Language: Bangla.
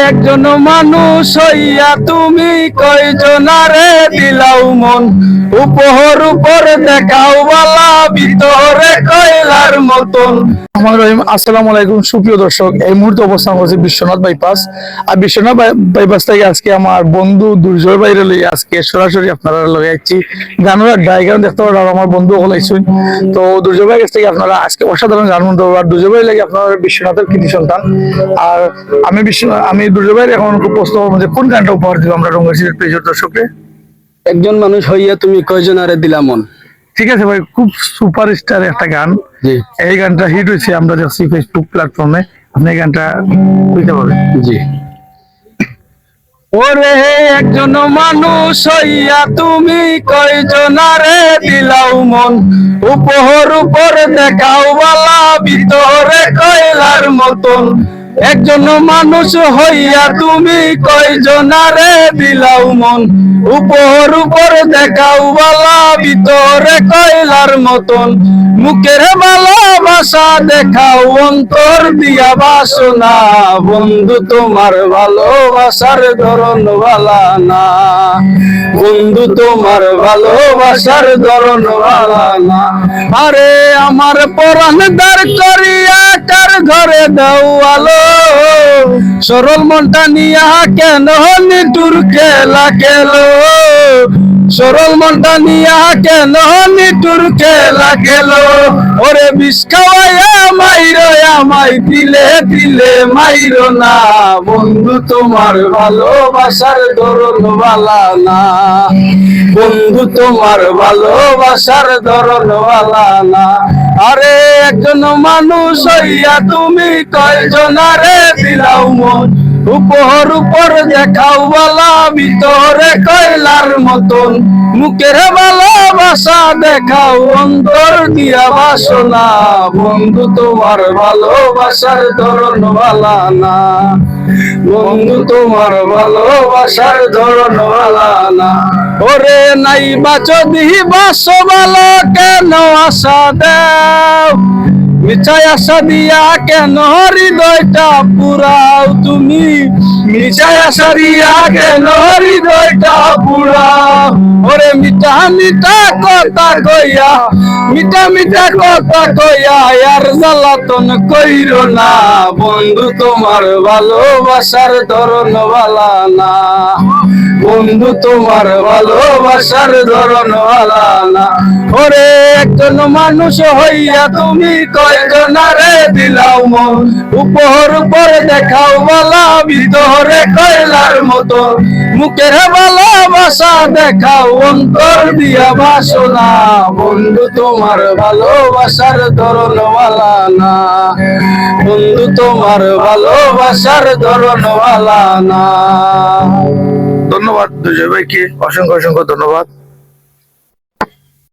একজন মানুষ হইয়া তুমি কয়জনারে দিলাও মন, উপহর উপর দেখাও বালা ভিতরে কয়লার মতন। আসসালামু আলাইকুম সুপ্রিয় দর্শক, এই মুহূর্তে অবস্থান করছি বিশ্বনাথ বাইপাস। আর বিশ্বনাথ বাইপাস থেকে আজকে আমার বন্ধু দুর্জয় বাইরে লই আজকে সরাসরি আপনারা লগে যাচ্ছি গানের ডায়গ্রাম দেখতে পারেন। আমার বন্ধু হল আইসুন, তো দুর্জয় ভাই কাছ থেকে আপনারা আজকে অসাধারণ গান শুনতে পারবেন। দুর্জয় ভাই লাগে আপনার বিশ্বনাথের কৃতি সন্তান। আর আমি দুর্জয় ভাইয়ের এখন খুব প্রশ্ন করবো যে কোন গানটা উপহার দিব আমরা রঙ্গশির প্রিয় দর্শককে? একজন মানুষ হইয়া তুমি কয়জনারে দিলা মন। ঠিক আছে ভাই, খুব সুপারস্টার একটা গান। জি, এই গানটা হিট হয়েছে, আমরা দেখছি ফেসবুক প্ল্যাটফর্মে। আপনি এই গানটা বুঝতে পারবেন। জি। ওরে একজন মানুষ হইয়া তুমি কয়জনারে দিলাও মন, উপহর উপর দেখাও বালা ভিতরে কয়লার মতন। একজন মানুষ হইয়া তুমি কয়জনারে দিলাও মন, উপহর উপর দেখাও বালা ভিতরে কয়লার মতন। মুখের ভালোবাসা দেখাও অন্তর দিয়া বাসনা, বন্ধু তোমার ভালোবাসার ধরন বালা না, বন্ধু তোমার ভালোবাসার ধরন বালা না। আরে আমার পরাণ দাঁড় করিয়া কার ঘরে দাও আলো, সরল মনটা নিয়া কেন নিটুর খেলা খেলো, সরল মনটা নিয়া কেন নিটুর খেলা খেলো। ওরে বিষ খাওয়াইয়া মাইরো আমায় দিলে দিলে মাইরো না, বন্ধু তোমার ভালোবাসার ধরন বালা না, বন্ধু তোমার ভালোবাসার ধরন বালা না। আরে একজন মানুষ হইয়া তুমি কয়জনারে দিলাও মন, উপহর উপর দেখাও বালা ভিতরে কয়লার মতন। মুখের ভালোবাসা দেখাও অন্তর দিয়া বাসনা, বন্ধু তোমার ভালোবাসার ধরন বালা না, বন্ধু তোমার ভালোবাসার ধরন বালা না। ওরে নাই বাঁচো দিহি বাসো ভালো কেন আশা দেও, মিছাই আশা দিয়া কেন হৃদয়টা পুরাও তুমি, মিছাই আশা দিয়া কেন হৃদয়টা পুরাও। ওরে মিঠা মিঠা কথা কইয়া, মিঠা মিঠা কথা কইয়া আর জ্বালাতন কইরো না, বন্ধু তোমার ভালোবাসার ধরন বালা না, বন্ধু তোমার ভালোবাসার ধরন বালা না। ওরে একজন মানুষ হইয়া তুমি কয়জনারে দিলাও মন, উপহর উপর দেখাও বালা ভিতরে কয়লার মতো। মুখের ভালোবাসা দেখাও অন্তর দিয়া বাসনা, বন্ধু তোমার ভালোবাসার ধরন বালা না, বন্ধু তোমার ভালোবাসার ধরন বালা না। ধন্যবাদ দুজয় ভাইকে, অসংখ্য অসংখ্য ধন্যবাদ।